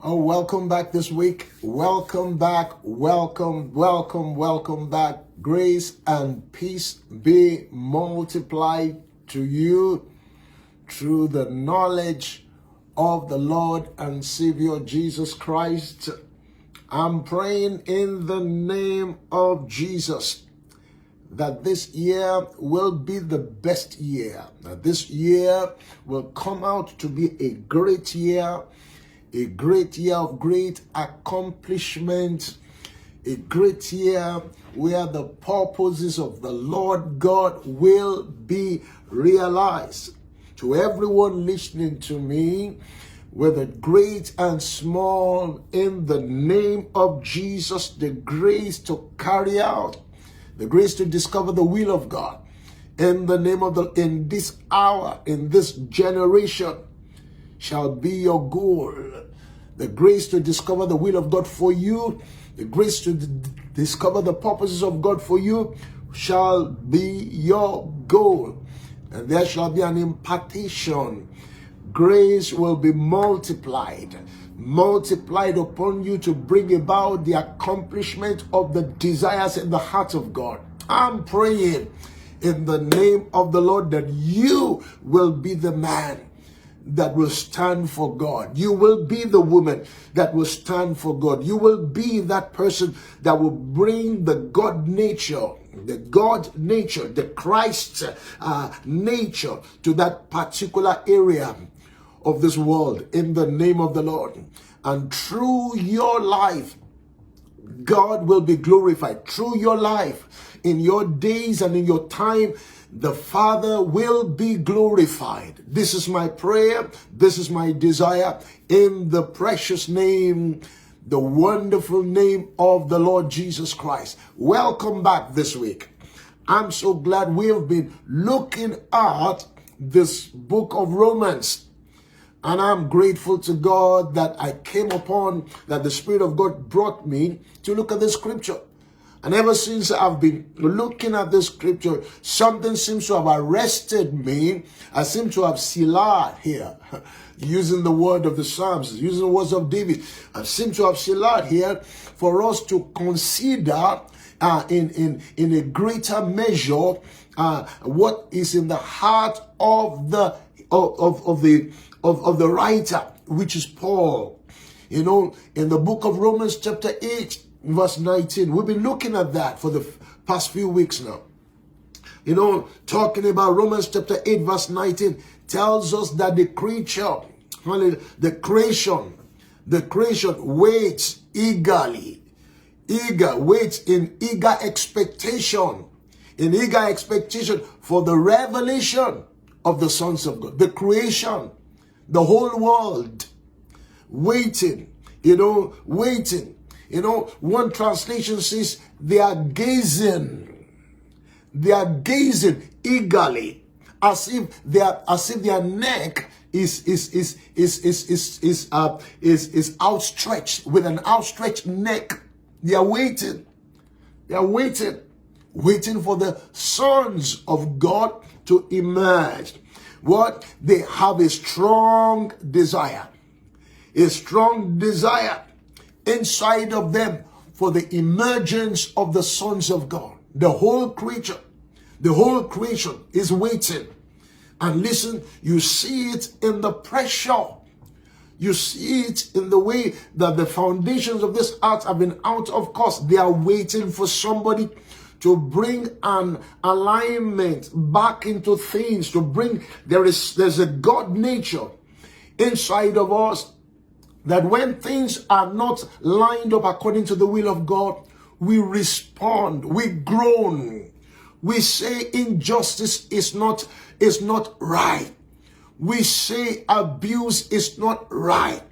Oh, welcome back this week. Welcome back. Welcome back. Grace and peace be multiplied to you through the knowledge of the Lord and Savior Jesus Christ. I'm praying in the name of Jesus that this year will be the best year. That this year will come out to be a great year of great accomplishment, a great year where the purposes of the Lord God will be realized. To everyone listening to me, whether great and small, in the name of Jesus, the grace to carry out, the grace to discover the will of God, in the name of in this hour, in this generation, shall be your goal. The grace to discover the will of God for you, the grace to discover the purposes of God for you shall be your goal. And there shall be an impartation. Grace will be multiplied upon you to bring about the accomplishment of the desires in the heart of God. I'm praying in the name of the Lord that you will be the man that will stand for God. You will be the woman that will stand for God. You will be that person that will bring the God nature, the Christ nature to that particular area of this world in the name of the Lord. And through your life, God will be glorified. Through your life, in your days and in your time, the Father will be glorified. This is my prayer. This is my desire in the precious name, the wonderful name of the Lord Jesus Christ. Welcome back this week. I'm so glad we have been looking at this book of Romans. And I'm grateful to God that I came upon, that the Spirit of God brought me to look at this scripture. And ever since I've been looking at this scripture, something seems to have arrested me. I seem to have silah here, using the word of the Psalms, using the words of David. I seem to have silah here for us to consider in a greater measure what is in the heart of the writer, which is Paul. You know, in the book of Romans chapter 8, verse 19, we've been looking at that for the past few weeks now. You know, talking about Romans chapter 8, verse 19, tells us that the creation waits eagerly. Waits in eager expectation. In eager expectation for the revelation of the sons of God. The creation, the whole world, waiting. Waiting. One translation says they are gazing eagerly, as if their neck is outstretched, with an outstretched neck. They are waiting. Waiting for the sons of God to emerge. What? They have a strong desire inside of them for the emergence of the sons of God. The whole creation is waiting. And listen, you see it in the pressure. You see it in the way that the foundations of this earth have been out of course. They are waiting for somebody to bring an alignment back into things, there's a God nature inside of us, that when things are not lined up according to the will of God, we respond, we groan, we say injustice is not right. We say abuse is not right.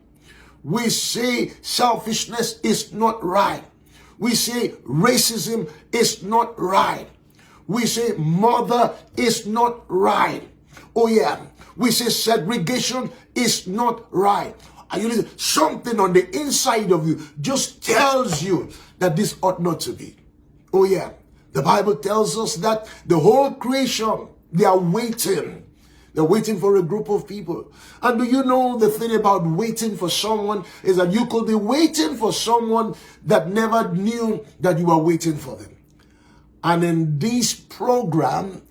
We say selfishness is not right. We say racism is not right. We say murder is not right. Oh yeah. We say segregation is not right. Are you listening? Something on the inside of you just tells you that this ought not to be. Oh yeah. The Bible tells us that the whole creation, they are waiting. They're waiting for a group of people. And do you know the thing about waiting for someone is that you could be waiting for someone that never knew that you were waiting for them. And in this program,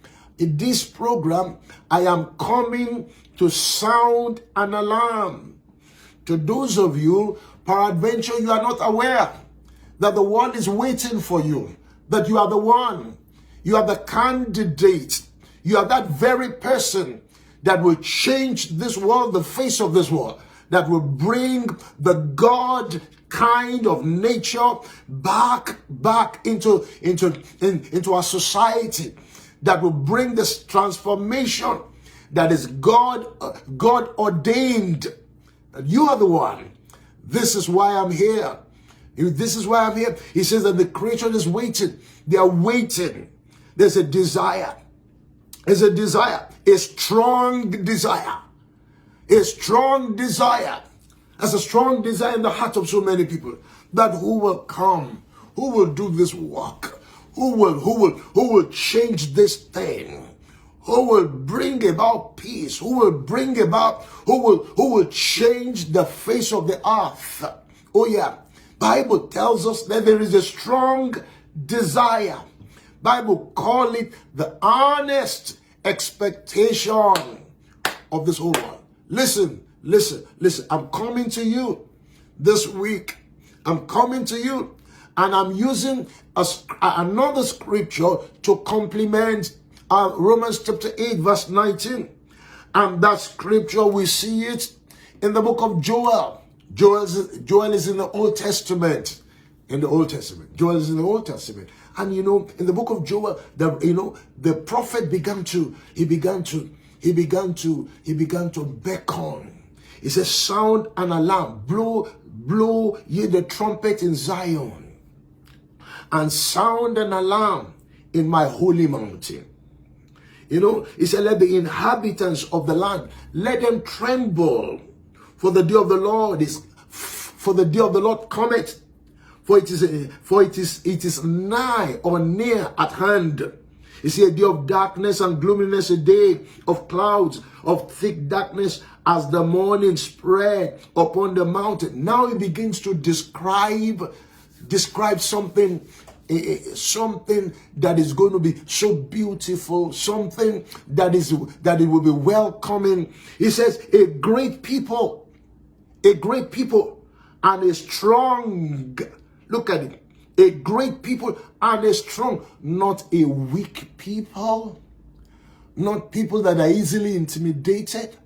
I am coming to sound an alarm. To those of you, peradventure, you are not aware that the world is waiting for you, that you are the one, you are the candidate, you are that very person that will change this world, the face of this world, that will bring the God kind of nature back into our society, that will bring this transformation that is God ordained. You are the one. This is why I'm here. This is why I'm here. He says that the creation is waiting. They are waiting. There's a desire. There's a desire. A strong desire. A strong desire. There's a strong desire in the heart of so many people that who will come, who will do this work, who will change this thing, who will bring about peace, who will change the face of the earth. Oh yeah, Bible tells us that there is a strong desire. Bible call it the earnest expectation of this whole world. Listen. I'm coming to you this week. I'm coming to you, and I'm using another scripture to complement Romans chapter 8, verse 19. And that scripture, we see it in the book of Joel. Joel is in the Old Testament. Joel is in the Old Testament. And in the book of Joel, the prophet began to beckon. He says, sound an alarm, blow ye the trumpet in Zion, and sound an alarm in my holy mountain. He said, let the inhabitants of the land, let them tremble, for the day of the Lord cometh, for it is nigh or near at hand. You see, a day of darkness and gloominess, a day of clouds, of thick darkness, as the morning spread upon the mountain. Now he begins to describe something that is going to be so beautiful, something that it will be welcoming. He says, a great people, and a strong. Look at it. A great people and a strong, not a weak people, not people that are easily intimidated,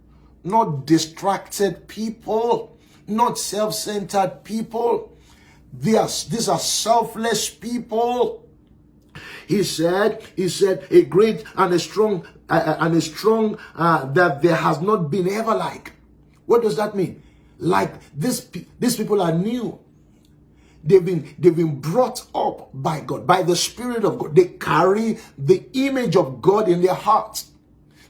not distracted people, not self-centered people. These are selfless people. He said, a great and a strong, that there has not been ever like. What does that mean? Like these people are new. They've been brought up by God, by the Spirit of God. They carry the image of God in their hearts.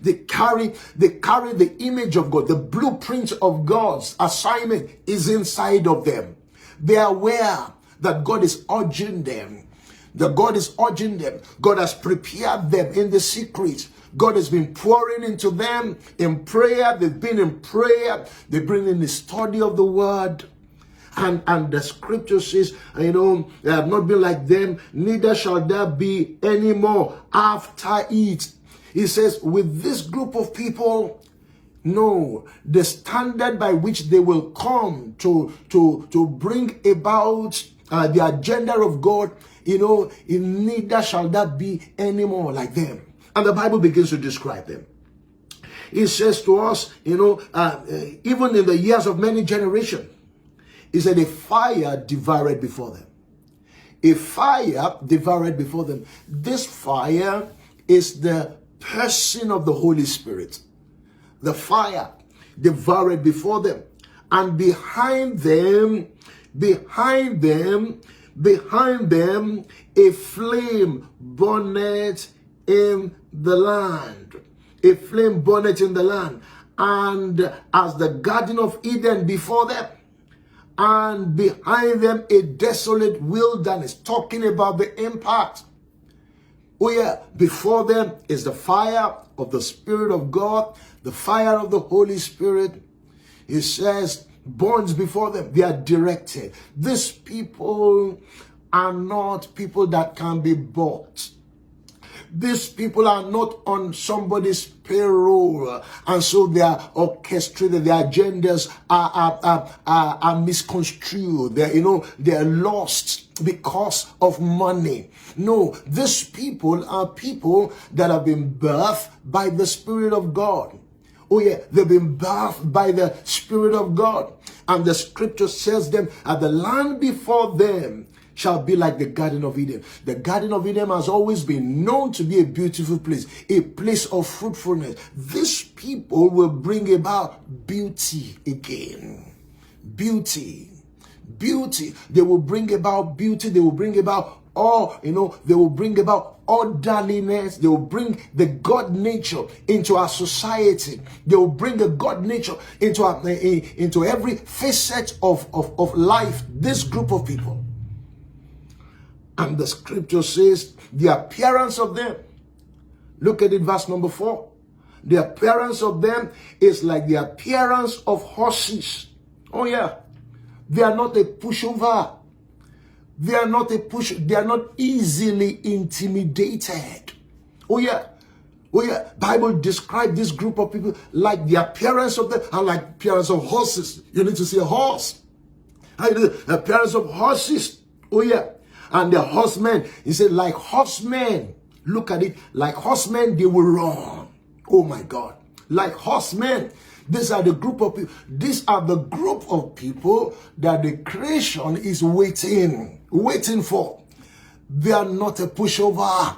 They carry the image of God. The blueprint of God's assignment is inside of them. They are aware that God is urging them. God has prepared them in the secret. God has been pouring into them in prayer. They've been in prayer. They've been in the study of the word. And the scripture says, I have not been like them, neither shall there be any more after it. He says, with this group of people, no, the standard by which they will come to bring about the agenda of God, neither shall that be any more like them. And the Bible begins to describe them. It says to us, even in the years of many generations, he said, a fire devoured before them. A fire devoured before them. This fire is the person of the Holy Spirit. The fire devoured before them. And behind them, a flame burned in the land. A flame burned in the land. And as the Garden of Eden before them, and behind them a desolate wilderness, talking about the impact. Oh yeah, before them is the fire of the Spirit of God, the fire of the Holy Spirit. It says, burns before them. They are directed. These people are not people that can be bought. These people are not on somebody's payroll, and so they are orchestrated. Their agendas are misconstrued. They're lost because of money. No, these people are people that have been birthed by the Spirit of God. Oh yeah, they've been birthed by the Spirit of God. And the scripture says them, and the land before them shall be like the Garden of Eden. The Garden of Eden has always been known to be a beautiful place, a place of fruitfulness. These people will bring about beauty again. Beauty. Beauty. They will bring about beauty. They will bring about they will bring about orderliness. They will bring the God nature into our society. They will bring the God nature into every facet of life. This group of people. And the scripture says the appearance of them. Look at it, verse number 4. The appearance of them is like the appearance of horses. Oh yeah. They are not a pushover. They are not they are not easily intimidated. Oh yeah. Oh yeah. Bible describes this group of people like the appearance of them and like appearance of horses. You need to see a horse. The appearance of horses. Oh yeah. And the horsemen, he said, like horsemen. Look at it. Like horsemen, they will run. Oh my God. Like horsemen. These are the group of people. These are the group of people that the creation is waiting for. They are not a pushover.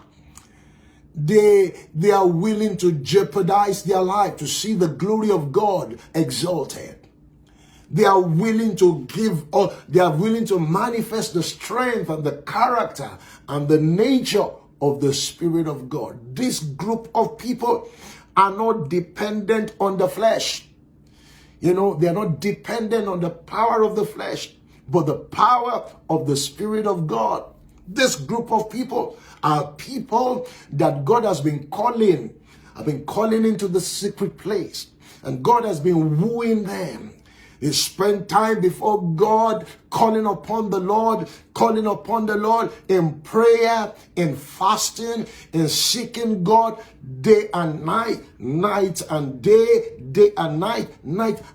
They are willing to jeopardize their life to see the glory of God exalted. They are willing to they are willing to manifest the strength and the character and the nature of the Spirit of God. This group of people are not dependent on the flesh. They are not dependent on the power of the flesh, but the power of the Spirit of God. This group of people are people that God has been calling into the secret place, and God has been wooing them. They spend time before God, calling upon the Lord in prayer, in fasting, in seeking God day and night, night and day, day and night.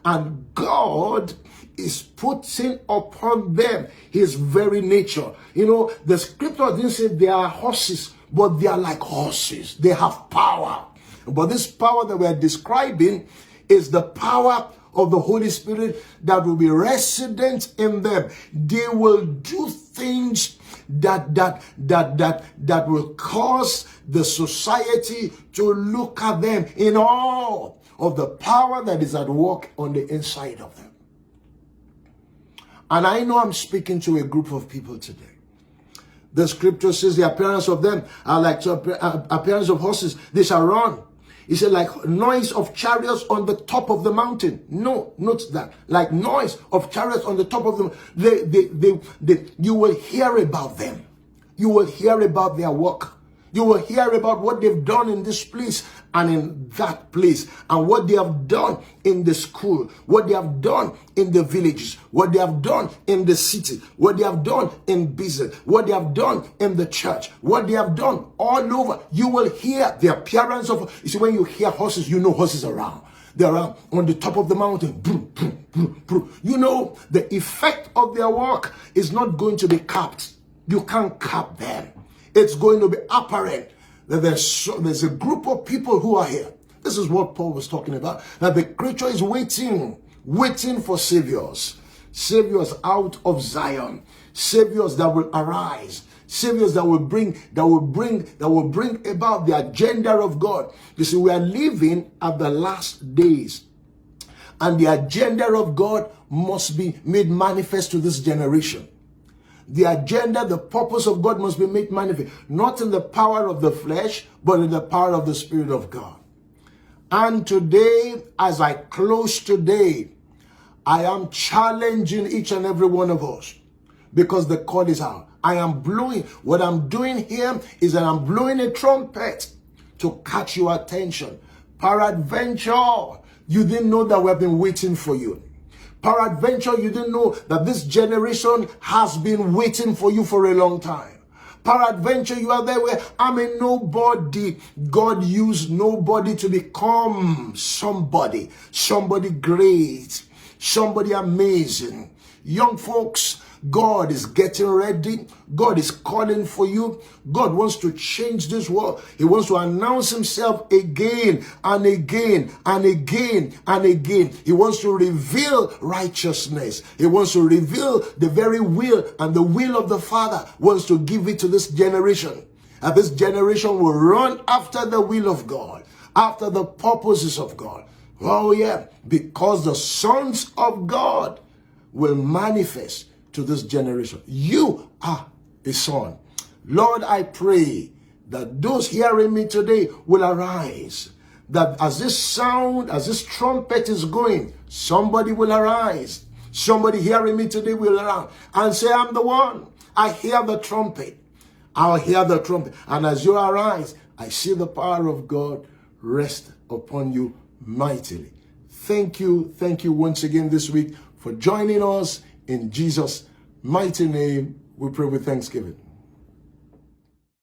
And God is putting upon them his very nature. The scripture didn't say they are horses, but they are like horses. They have power. But this power that we're describing is the power of the Holy Spirit that will be resident in them. They will do things that will cause the society to look at them in awe of the power that is at work on the inside of them. And I know I'm speaking to a group of people today. The scripture says the appearance of them are like appearance of horses. They shall run. He said, like noise of chariots on the top of the mountain. No, note that. Like noise of chariots on the top of them. You will hear about them. You will hear about their work. You will hear about what they've done in this place and in that place, and what they have done in the school, what they have done in the villages, what they have done in the city, what they have done in business, what they have done in the church, what they have done all over. You will hear the appearance of, you see, when you hear horses, you know horses around. They're around on the top of the mountain. The effect of their work is not going to be capped. You can't cap them. It's going to be apparent that there's a group of people who are here. This is what Paul was talking about. That the creature is waiting for saviors. Saviors out of Zion. Saviors that will arise. Saviors that will bring about the agenda of God. You see, we are living at the last days. And the agenda of God must be made manifest to this generation. The agenda, the purpose of God must be made manifest, not in the power of the flesh, but in the power of the Spirit of God. And today, as I close today, I am challenging each and every one of us, because the call is out. I am blowing. What I'm doing here is that I'm blowing a trumpet to catch your attention. Peradventure, you didn't know that we have been waiting for you. Peradventure, you didn't know that this generation has been waiting for you for a long time. Peradventure, you are there where I'm a nobody. God used nobody to become somebody. Somebody great. Somebody amazing. Young folks, God is getting ready. God is calling for you. God wants to change this world. He wants to announce himself again and again and again and again. He wants to reveal righteousness. He wants to reveal the very will, and the will of the Father wants to give it to this generation. And this generation will run after the will of God, after the purposes of God. Oh yeah, because the sons of God will manifest to this generation. You are a son. Lord, I pray that those hearing me today will arise. That as this sound, as this trumpet is going, somebody will arise. Somebody hearing me today will arise and say, I'm the one. I hear the trumpet. I'll hear the trumpet. And as you arise, I see the power of God rest upon you mightily. Thank you once again this week for joining us. In Jesus' mighty name, we pray with thanksgiving.